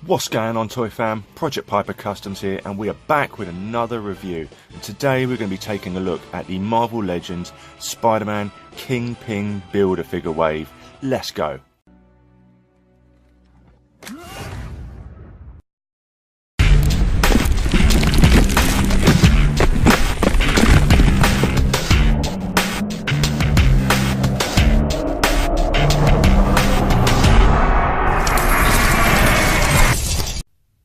What's going on, Toy Fam? Project Piper Customs here, and we are back with another review. And today we're going to be taking a look at the Marvel Legends Spider-Man Kingpin Build-A-Figure wave. Let's go.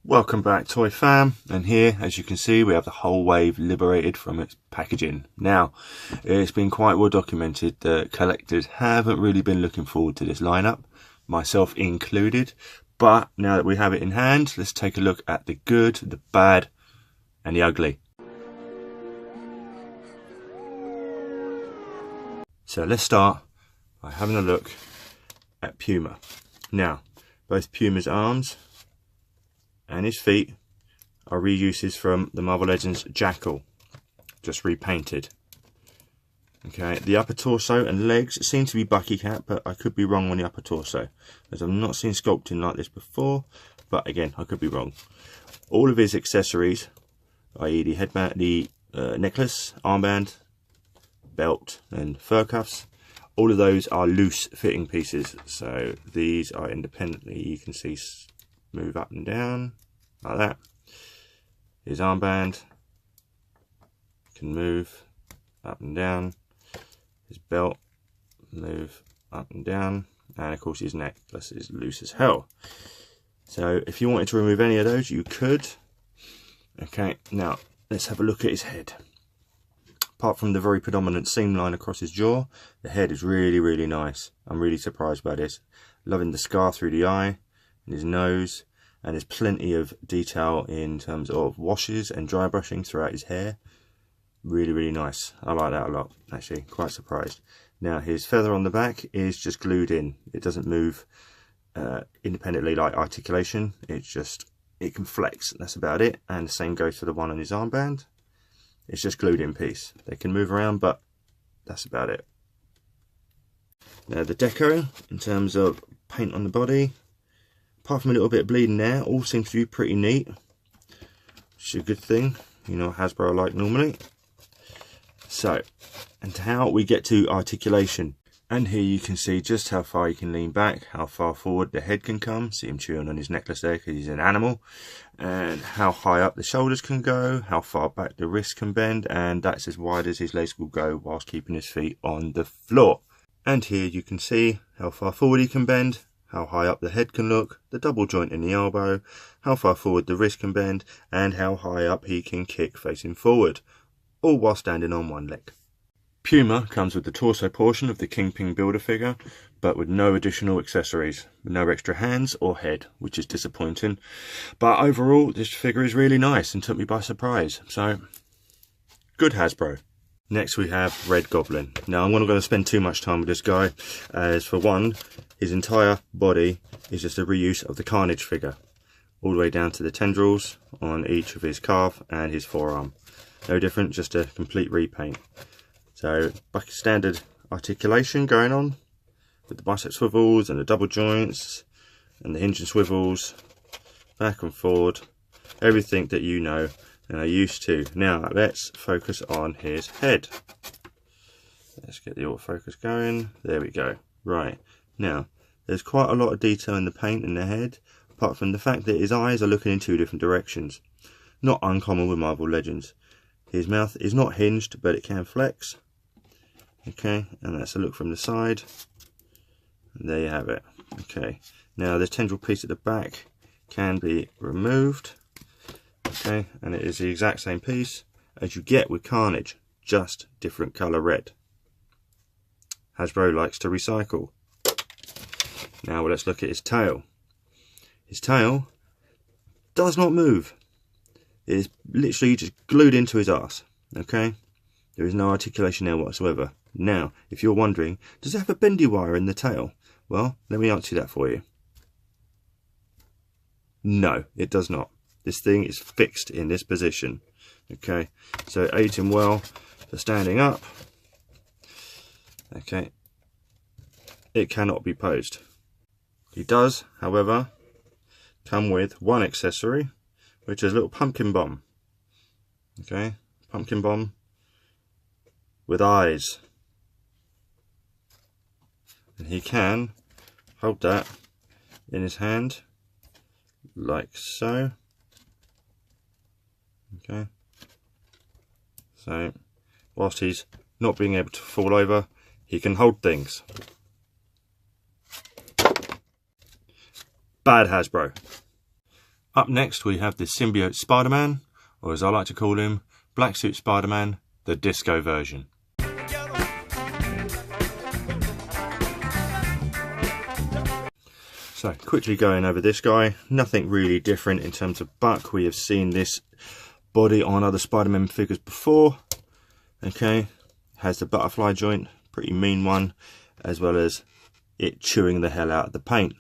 Welcome back, Toy Fam, and here, as you can see, we have the whole wave liberated from its packaging. Now, it's been quite well documented that collectors haven't really been looking forward to this lineup, myself included, but now that we have it in hand, let's take a look at the good, the bad, and the ugly. So let's start by having a look at Puma. Now, both Puma's arms and his feet are reuses from the Marvel Legends Jackal, just repainted. Okay, the upper torso and legs seem to be Bucky Cat, but I could be wrong on the upper torso, as I've not seen sculpting like this before, but again, I could be wrong. All of his accessories, i.e. the headband, the necklace, armband, belt and fur cuffs, all of those are loose fitting pieces, so these are independently, you can see, move up and down like that. His armband can move up and down. His belt move up and down, and of course his necklace is loose as hell. So if you wanted to remove any of those, you could. Okay, now let's have a look at his head. Apart from the very predominant seam line across his jaw, the head is really nice. I'm really surprised by this. Loving the scar through the eye and his nose, and there's plenty of detail in terms of washes and dry brushing throughout his hair. Really nice. I like that a lot, actually, quite surprised. Now his feather on the back is just glued in. It doesn't move independently like articulation. It's just, it can flex, that's about it. And the same goes for the one on his armband. It's just glued in piece. They can move around, but that's about it. Now the deco, in terms of paint on the body, apart from a little bit of bleeding there, all seems to be pretty neat, which is a good thing. You know, Hasbro like normally. So, and how we get to articulation. And here you can see just how far you can lean back, how far forward the head can come. See him chewing on his necklace there because he's an animal. And how high up the shoulders can go, how far back the wrist can bend, and that's as wide as his legs will go whilst keeping his feet on the floor. And here you can see how far forward he can bend, how high up the head can look, the double joint in the elbow, how far forward the wrist can bend, and how high up he can kick facing forward, all while standing on one leg. Puma comes with the torso portion of the Kingpin Build-A-Figure, but with no additional accessories, no extra hands or head, which is disappointing. But overall, this figure is really nice and took me by surprise, so good Hasbro. Next we have Red Goblin. Now I'm not going to spend too much time with this guy, as for one, his entire body is just a reuse of the Carnage figure, all the way down to the tendrils on each of his calf and his forearm. No different, just a complete repaint. So standard articulation going on with the bicep swivels and the double joints and the hinge and swivels, back and forward, everything that you know and are used to. Now let's focus on his head. Let's get the autofocus going. There we go. Right, now there's quite a lot of detail in the paint in the head, apart from the fact that his eyes are looking in two different directions. Not uncommon with Marvel Legends. His mouth is not hinged, but it can flex. Okay, and that's a look from the side. And there you have it. Okay, now the tendril piece at the back can be removed. Okay, and it is the exact same piece as you get with Carnage, just different colour red. Hasbro likes to recycle. Now let's look at his tail. His tail does not move. It is literally just glued into his arse. Okay, there is no articulation there whatsoever. Now, if you're wondering, does it have a bendy wire in the tail? Well, let me answer that for you. No, it does not. This thing is fixed in this position. Okay, so it aids him well for standing up. Okay, it cannot be posed. He does, however, come with one accessory, which is a little pumpkin bomb. Okay, pumpkin bomb with eyes. And he can hold that in his hand like so. Okay, so whilst he's not being able to fall over, he can hold things. Bad Hasbro. Up next we have the Symbiote Spider-Man, or as I like to call him, Black Suit Spider-Man, the disco version. So quickly going over this guy, nothing really different in terms of buck. We have seen this body on other Spider-Man figures before. Okay, has the butterfly joint, pretty mean one, as well as it chewing the hell out of the paint.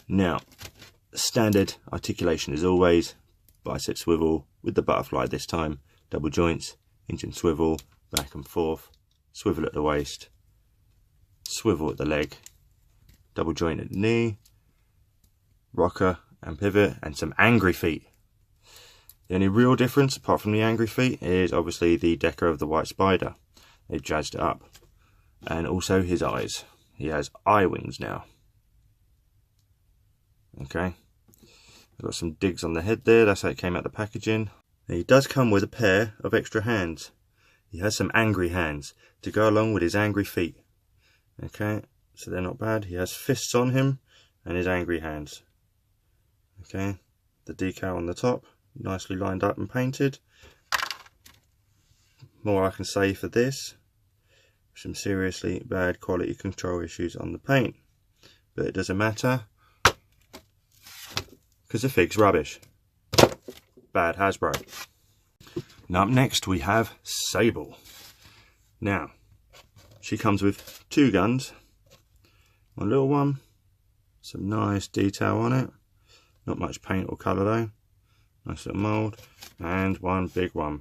Now, standard articulation is always bicep swivel with the butterfly this time, double joints, engine swivel, back and forth, swivel at the waist, swivel at the leg, double joint at the knee, rocker and pivot, and some angry feet. The only real difference, apart from the angry feet, is obviously the deco of the white spider. They've jazzed it up. And also his eyes. He has eye wings now. Okay. I've got some digs on the head there, that's how it came out the packaging. Now, he does come with a pair of extra hands. He has some angry hands to go along with his angry feet. Okay, so they're not bad. He has fists on him and his angry hands. Okay, the decal on the top, nicely lined up and painted. More I can say for this. Some seriously bad quality control issues on the paint. But it doesn't matter, because the fig's rubbish. Bad Hasbro. Now up next we have Sable. Now, she comes with two guns. One little one, some nice detail on it. Not much paint or colour though. Nice little mould. And one big one.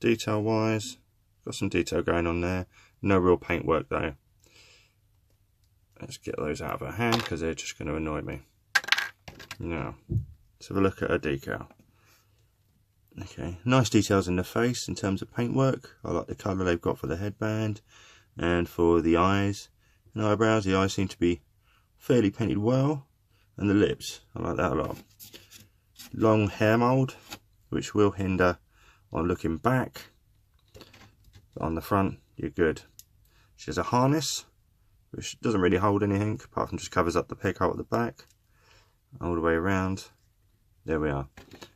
Detail wise, got some detail going on there. No real paint work though. Let's get those out of her hand because they're just going to annoy me. Now, let's have a look at her decal. Okay, nice details in the face in terms of paintwork. I like the colour they've got for the headband and for the eyes and eyebrows. The eyes seem to be fairly painted well, and the lips, I like that a lot. Long hair mould, which will hinder on looking back. But on the front, you're good. She has a harness, which doesn't really hold anything apart from just covers up the peg hole at the back all the way around. There we are.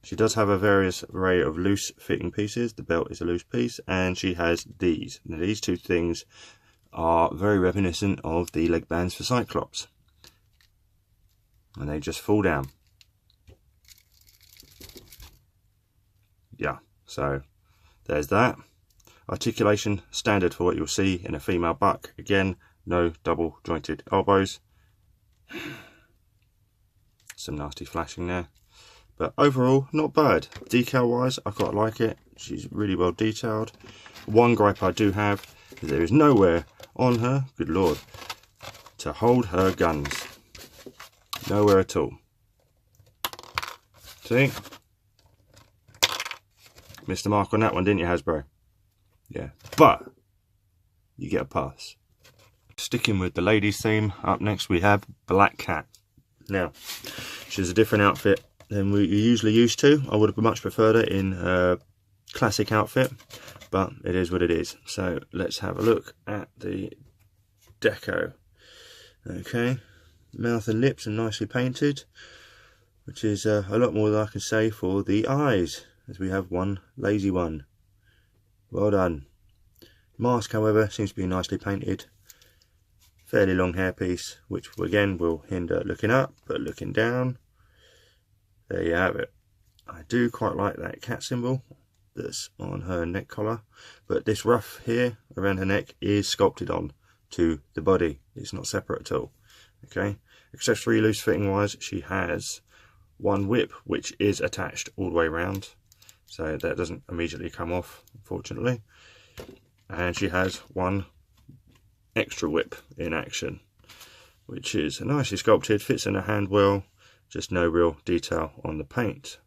She does have a various array of loose fitting pieces. The belt is a loose piece, and she has these. Now, these two things are very reminiscent of the leg bands for Cyclops, and they just fall down. Yeah, so there's that. Articulation standard for what you'll see in a female buck. Again, no double jointed elbows. Some nasty flashing there, but overall not bad. Decal wise, I quite like it. She's really well detailed. One gripe I do have is there is nowhere on her, good lord, to hold her guns. Nowhere at all. See? Missed the mark on that one, didn't you, Hasbro? Yeah, but you get a pass. Sticking with the ladies theme, up next we have Black Cat. Now, she's a different outfit than we're usually used to. I would have much preferred it in a classic outfit, but it is what it is. So let's have a look at the deco. Okay, mouth and lips are nicely painted, which is a lot more than I can say for the eyes, as we have one lazy one. Well done. Mask, however, seems to be nicely painted. Fairly long hairpiece, which again will hinder looking up, but looking down, there you have it. I do quite like that cat symbol that's on her neck collar, but this ruff here around her neck is sculpted on to the body. It's not separate at all. Okay, accessory loose fitting wise, she has one whip which is attached all the way around, so that doesn't immediately come off, unfortunately. And she has one extra whip in action. which is nicely sculpted, fits in her hand well, just no real detail on the paint.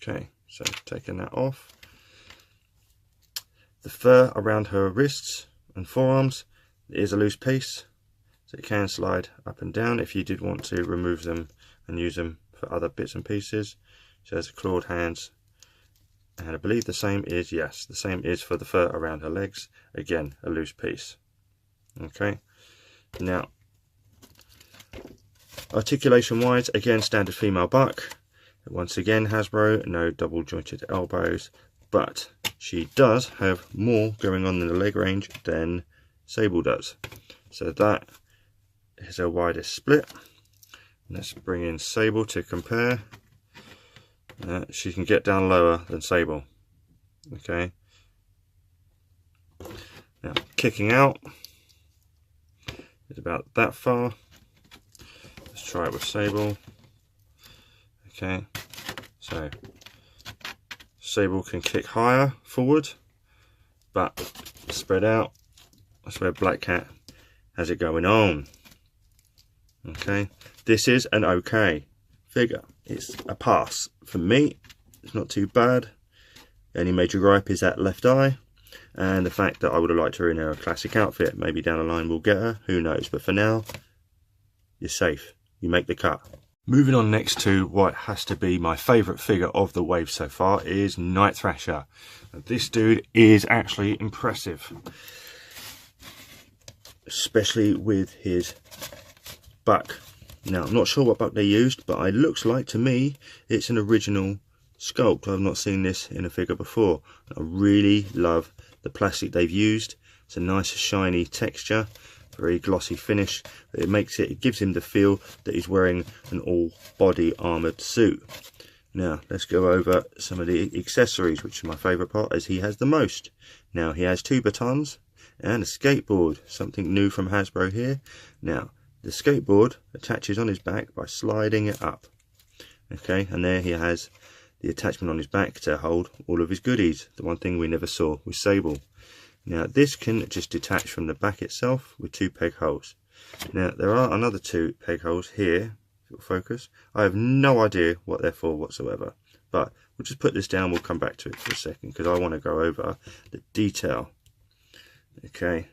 Okay, so taking that off. The fur around her wrists and forearms is a loose piece, so it can slide up and down if you did want to remove them and use them for other bits and pieces. She has clawed hands, and I believe the same is, yes, the same is for the fur around her legs. Again, a loose piece. Okay, now articulation wise, again, standard female buck. Once again, Hasbro, no double jointed elbows, but she does have more going on in the leg range than Sable does. So that is her widest split. Let's bring in Sable to compare. She can get down lower than Sable. Okay. Now, kicking out is about that far. Let's try it with Sable. Okay, so Sable can kick higher forward, but spread out. That's where Black Cat has it going on. Okay, this is an okay figure. It's a pass for me. It's not too bad. The only major gripe is that left eye, and the fact that I would have liked her in a classic outfit. Maybe down the line we'll get her, who knows, but for now you're safe. You make the cut. Moving on next to what has to be my favourite figure of the wave so far is Night Thrasher. This dude is actually impressive, especially with his buck. Now, I'm not sure what buck they used, but it looks like to me it's an original sculpt. I've not seen this in a figure before. I really love the plastic they've used. It's a nice shiny texture, very glossy finish. It gives him the feel that he's wearing an all body armoured suit. Now let's go over some of the accessories, which is my favourite part, as he has the most. Now he has 2 batons and a skateboard, something new from Hasbro here. Now the skateboard attaches on his back by sliding it up. Okay, and there he has the attachment on his back to hold all of his goodies, the one thing we never saw with Sable. Now this can just detach from the back itself with 2 peg holes. Now there are another 2 peg holes here, if it'll focus. I have no idea what they're for whatsoever, but we'll just put this down, we'll come back to it for a second because I want to go over the detail. Okay,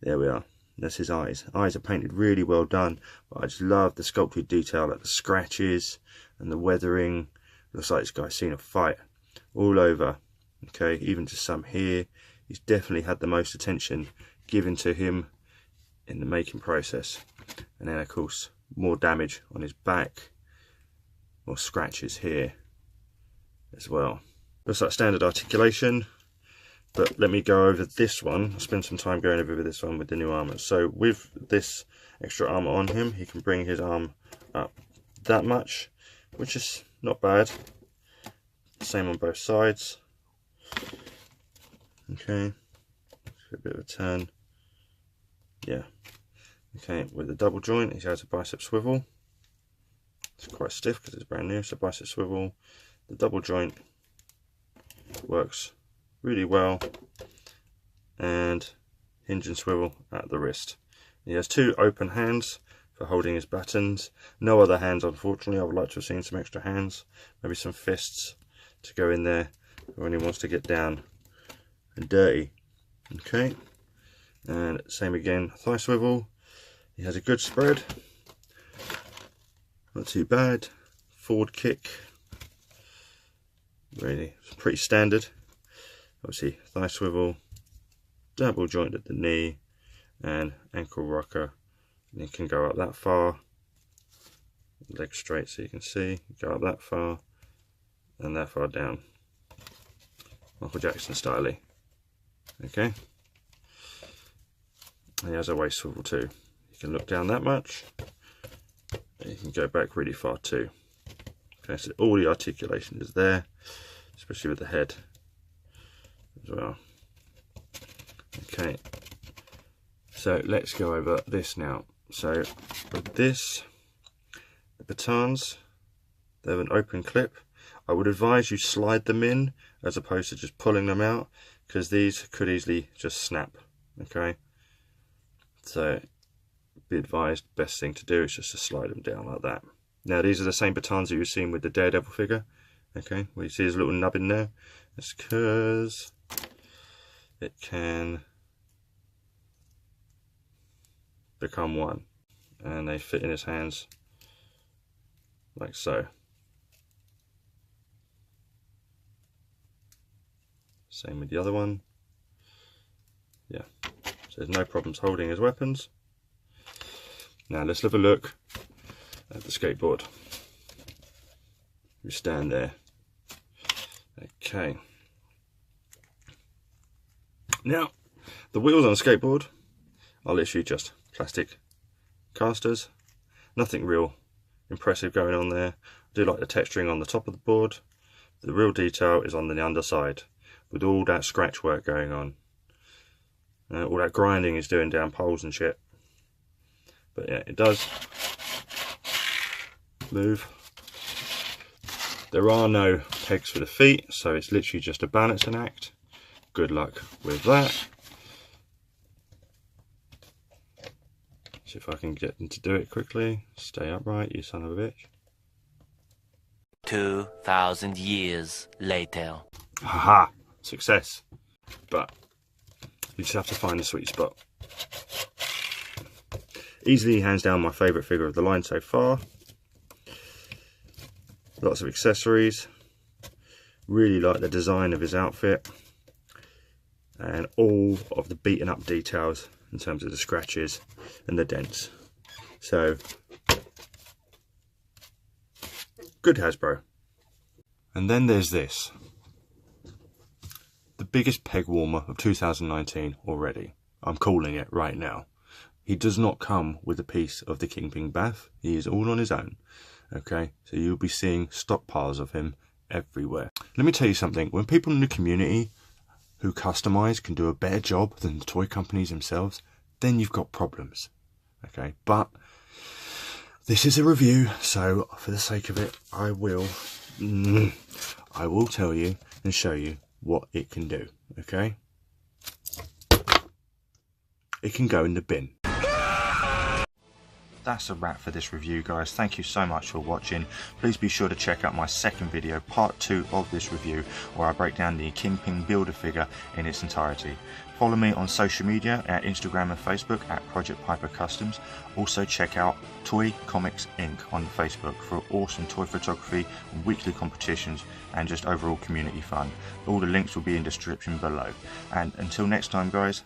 there we are. That's his eyes. Eyes are painted really well done, but I just love the sculpted detail, like the scratches and the weathering. Looks like this guy's seen a fight all over. Okay, even just some here. He's definitely had the most attention given to him in the making process. And then of course more damage on his back, more scratches here as well. Looks like standard articulation, but let me go over this one. I'll spend some time going over this one with the new armor. So with this extra armor on him, he can bring his arm up that much, which is not bad. Same on both sides. Okay, a bit of a turn. Yeah. Okay, with the double joint, he has a bicep swivel. It's quite stiff because it's brand new, so bicep swivel. The double joint works really well, and hinge and swivel at the wrist. He has 2 open hands for holding his buttons. No other hands, unfortunately. I would like to have seen some extra hands, maybe some fists to go in there when he wants to get down and dirty. Okay, and same again, thigh swivel. He has a good spread, not too bad. Forward kick, really it's pretty standard. Obviously thigh swivel, double joint at the knee, and ankle rocker. And you can go up that far, leg straight so you can see, go up that far and that far down, Michael Jackson style. Okay, and he has a waist swivel too. You can look down that much, and you can go back really far too. Okay, so all the articulation is there, especially with the head as well. Okay, so let's go over this now. So with this, the batons, they have an open clip. I would advise you slide them in as opposed to just pulling them out, because these could easily just snap. Okay, So be advised, best thing to do is just to slide them down like that. Now these are the same batons that you were seeing with the Daredevil figure. Okay, where you see his little nub in there. That's because it can become one, and they fit in his hands like so. Same with the other one. Yeah, so there's no problems holding his weapons. Now let's have a look at the skateboard. You stand there. Okay. Now, the wheels on a skateboard are literally just plastic casters. Nothing real impressive going on there. I do like the texturing on the top of the board. The real detail is on the underside, with all that scratch work going on. All that grinding is doing down poles and shit. But yeah, it does move. There are no pegs for the feet, so it's literally just a balancing act. Good luck with that. See if I can get them to do it quickly. Stay upright, you son of a bitch. 2,000 years later. Haha! Success. But you just have to find the sweet spot. Easily hands down my favourite figure of the line so far. Lots of accessories. Really like the design of his outfit. And all of the beaten up details in terms of the scratches and the dents. So, good Hasbro. And then there's this. The biggest peg warmer of 2019 already. I'm calling it right now. He does not come with a piece of the KINGPIN BAF. He is all on his own. Okay, so you'll be seeing stockpiles of him everywhere. Let me tell you something. When people in the community who customize can do a better job than the toy companies themselves, then you've got problems. Okay, but this is a review, so for the sake of it, I will tell you and show you what it can do. Okay, it can go in the bin. That's a wrap for this review, guys. Thank you so much for watching. Please be sure to check out my second video, part 2 of this review, where I break down the KINGPIN builder figure in its entirety. Follow me on social media at Instagram and Facebook at Project Piper Customs. Also check out Toy Comics Inc. on Facebook for awesome toy photography, weekly competitions, and just overall community fun. All the links will be in the description below. And until next time, guys,